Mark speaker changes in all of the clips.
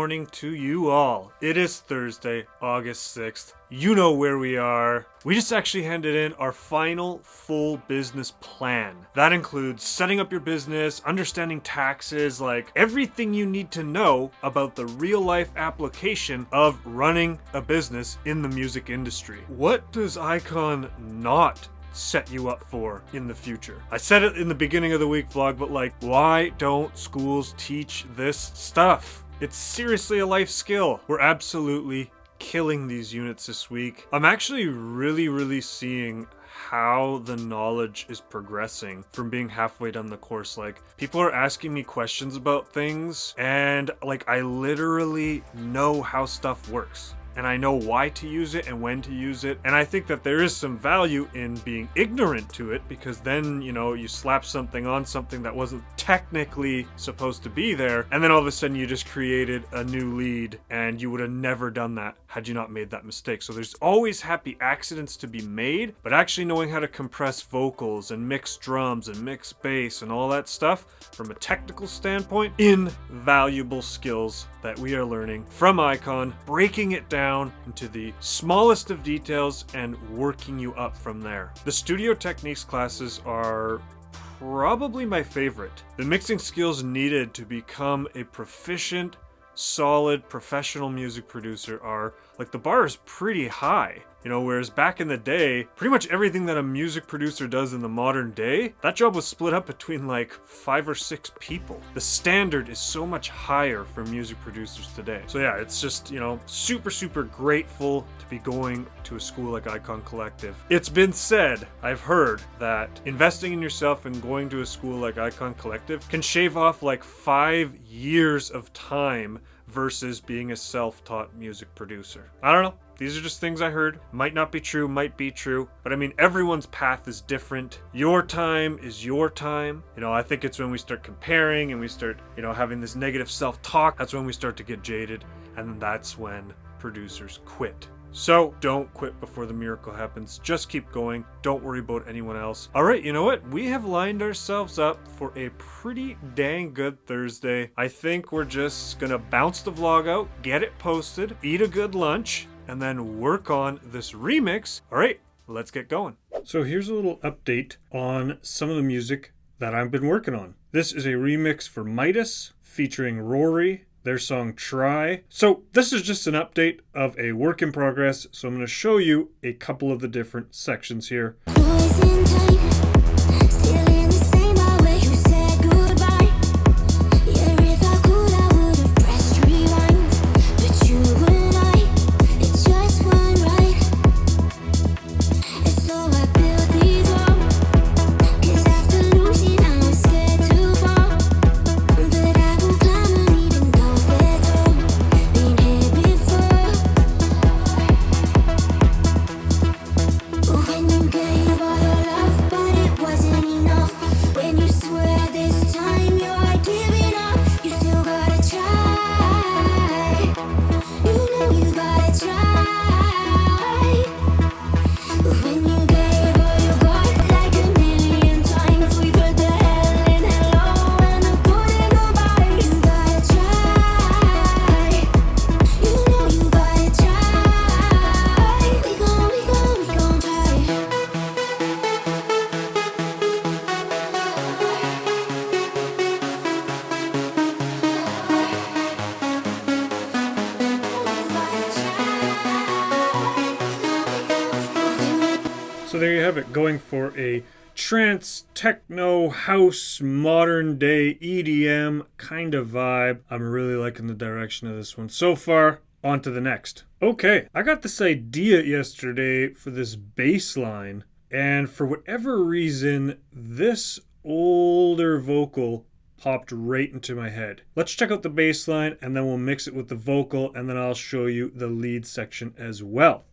Speaker 1: morning to you all. It is Thursday, August 6th. You know where we are. We just actually handed in our final full business plan. That includes setting up your business, understanding taxes, like everything you need to know about the real life application of running a business in the music industry. What does Icon not set you up for in the future? I said it in the beginning of the week vlog, but like, why don't schools teach this stuff? It's seriously a life skill. We're absolutely killing these units this week. I'm actually really seeing how the knowledge is progressing from being halfway down the course. Like, people are asking me questions about things, and like, I literally know how stuff works. And I know why to use it and when to use it. And I think that there is some value in being ignorant to it, because then, you know, you slap something on something that wasn't technically supposed to be there, and then all of a sudden you just created a new lead, and you would have never done that had you not made that mistake. So there's always happy accidents to be made, but actually knowing how to compress vocals and mix drums and mix bass and all that stuff from a technical standpoint, invaluable skills that we are learning from Icon, breaking it down into the smallest of details and working you up from there. The studio techniques classes are probably my favorite. The mixing skills needed to become a proficient, solid, professional music producer are, like, the bar is pretty high. You know, whereas back in the day, pretty much everything that a music producer does in the modern day, that job was split up between like 5 or 6 people. The standard is so much higher for music producers today. So yeah, it's just, you know, super grateful to be going to a school like Icon Collective. It's been said, I've heard, that investing in yourself and going to a school like Icon Collective can shave off like 5 years of time versus being a self-taught music producer. I don't know. These are just things I heard. Might not be true, might be true. But I mean, everyone's path is different. Your time is your time. You know, I think it's when we start comparing and we start, you know, having this negative self-talk, that's when we start to get jaded. And that's when producers quit. So don't quit before the miracle happens. Just keep going. Don't worry about anyone else. All right, you know what? We have lined ourselves up for a pretty dang good Thursday. I think we're just gonna bounce the vlog out, get it posted, eat a good lunch, and then work on this remix. All right, let's get going. So here's a little update on some of the music that I've been working on. This is a remix for Midas featuring Rory, their song Try. So this is just an update of a work in progress. So I'm going to show you a couple of the different sections here. So there you have it, going for a trance, techno, house, modern day EDM kind of vibe. I'm really liking the direction of this one so far. On to the next. Okay, I got this idea yesterday for this bass line, and for whatever reason, this older vocal popped right into my head. Let's check out the bass line, and then we'll mix it with the vocal, and then I'll show you the lead section as well.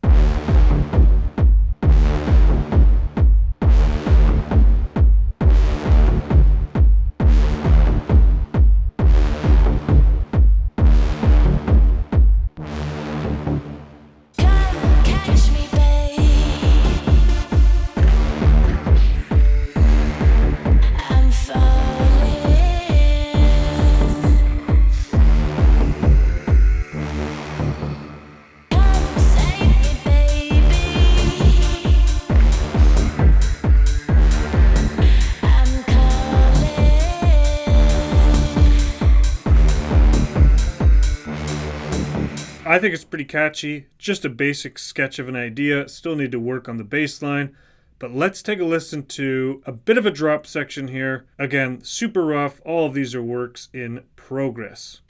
Speaker 1: I think it's pretty catchy. Just a basic sketch of an idea. Still need to work on the bass line. But let's take a listen to a bit of a drop section here. Again, super rough. All of these are works in progress.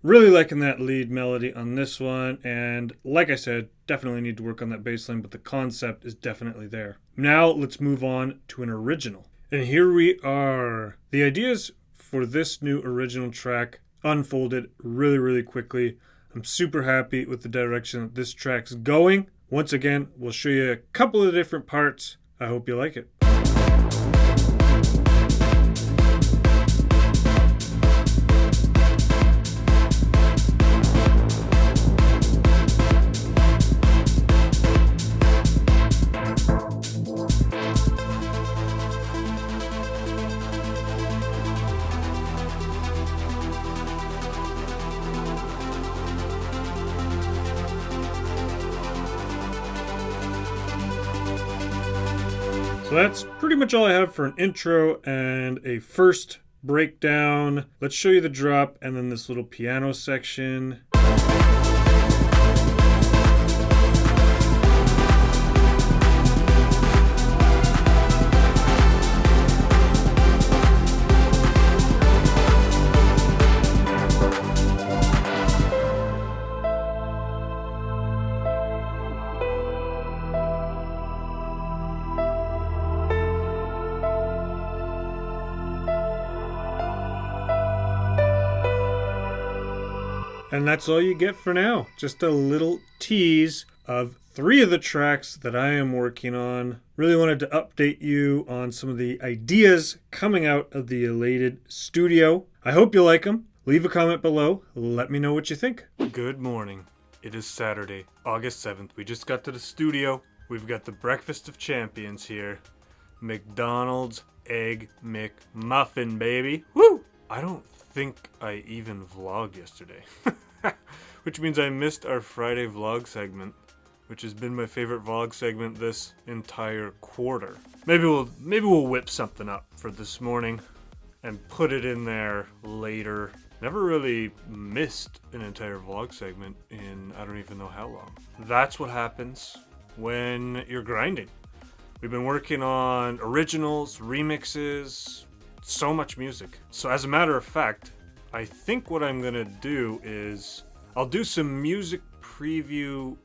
Speaker 1: Really liking that lead melody on this one, and like I said, definitely need to work on that bass line, but the concept is definitely there. Now let's move on to an original. And here we are. The ideas for this new original track unfolded really quickly. I'm super happy with the direction that this track's going. Once again, we'll show you a couple of different parts. I hope you like it. So that's pretty much all I have for an intro and a first breakdown. Let's show you the drop and then this little piano section. And that's all you get for now. Just a little tease of 3 of the tracks that I am working on. Really wanted to update you on some of the ideas coming out of the Elated studio. I hope you like them. Leave a comment below. Let me know what you think. Good morning. It is Saturday, August 7th. We just got to the studio. We've got the breakfast of champions here. McDonald's Egg McMuffin, baby. Woo! I don't think I even vlogged yesterday. Which means I missed our Friday vlog segment, which has been my favorite vlog segment this entire quarter. Maybe we'll whip something up for this morning and put it in there later. Never really missed an entire vlog segment in I don't even know how long. That's what happens when you're grinding. We've been working on originals, remixes, so much music. So as a matter of fact, I think what I'm gonna do is I'll do some music preview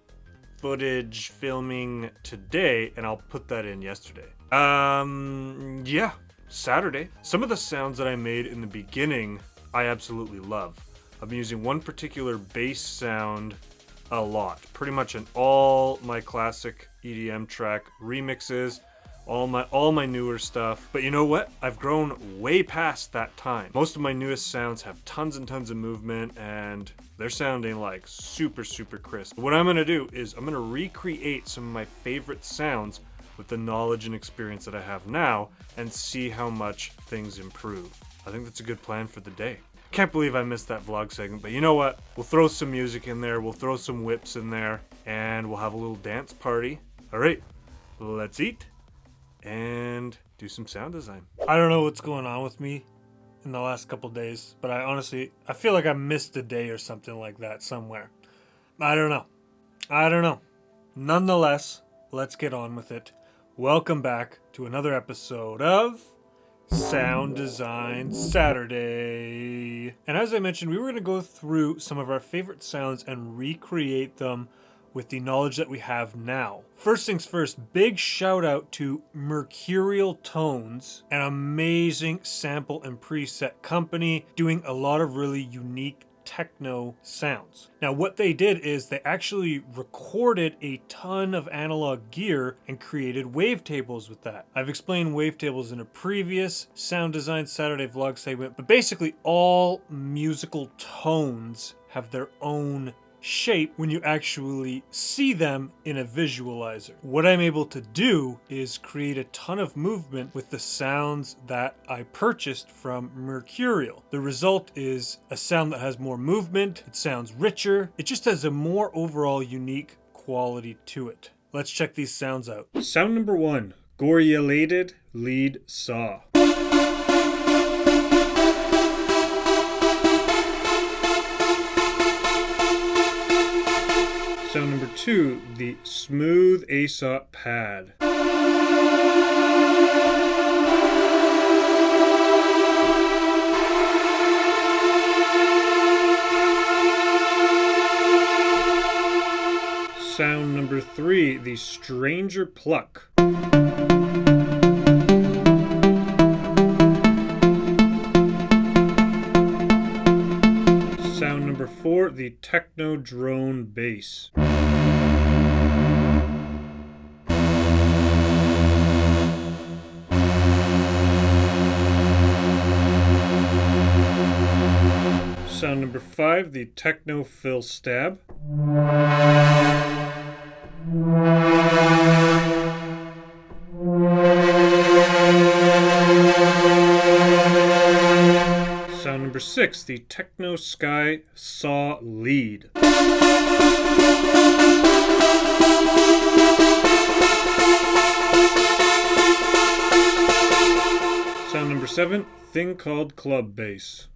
Speaker 1: footage filming today and I'll put that in yesterday. Yeah, Saturday. Some of the sounds that I made in the beginning, I absolutely love. I'm using one particular bass sound a lot. Pretty much in all my classic EDM track remixes, all my newer stuff. But you know what? I've grown way past that time. Most of my newest sounds have tons and tons of movement and they're sounding like super crisp. What I'm gonna do is I'm gonna recreate some of my favorite sounds with the knowledge and experience that I have now and see how much things improve. I think that's a good plan for the day. Can't believe I missed that vlog segment, but you know what? We'll throw some music in there, we'll throw some whips in there, and we'll have a little dance party. All right, let's eat and do some sound design. I don't know what's going on with me in the last couple days, but I feel like I missed a day or something like that somewhere. I don't know. Nonetheless, let's get on with it. Welcome back to another episode of Sound Design Saturday. And as I mentioned, we were going to go through some of our favorite sounds and recreate them with the knowledge that we have now. First things first, big shout out to Mercurial Tones, an amazing sample and preset company doing a lot of really unique techno sounds. Now what they did is they actually recorded a ton of analog gear and created wavetables with that. I've explained wavetables in a previous Sound Design Saturday vlog segment, but basically all musical tones have their own shape when you actually see them in a visualizer. What I'm able to do is create a ton of movement with the sounds that I purchased from Mercurial. The result is a sound that has more movement, it sounds richer, it just has a more overall unique quality to it. Let's check these sounds out. Sound number 1, Elated lead saw. Sound number 2, the smooth ASOP pad. Sound number 3, the stranger pluck. Sound number 4, the techno drone bass. Sound number 5, the techno fill stab. Sound number 6, the techno sky saw lead. Sound number 7, thing called club bass.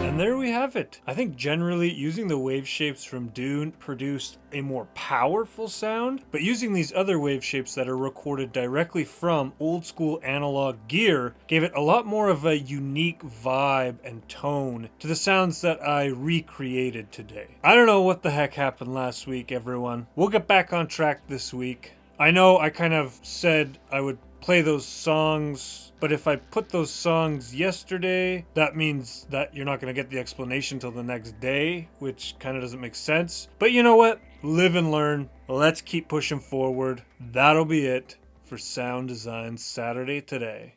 Speaker 1: And there we have it. I think generally using the wave shapes from Dune produced a more powerful sound, but using these other wave shapes that are recorded directly from old school analog gear gave it a lot more of a unique vibe and tone to the sounds that I recreated today. I don't know what the heck happened last week, everyone. We'll get back on track this week. I know I kind of said I would play those songs, but if I put those songs yesterday, that means that you're not going to get the explanation till the next day, which kind of doesn't make sense. But you know what? Live and learn. Let's keep pushing forward. That'll be it for Sound Design Saturday today.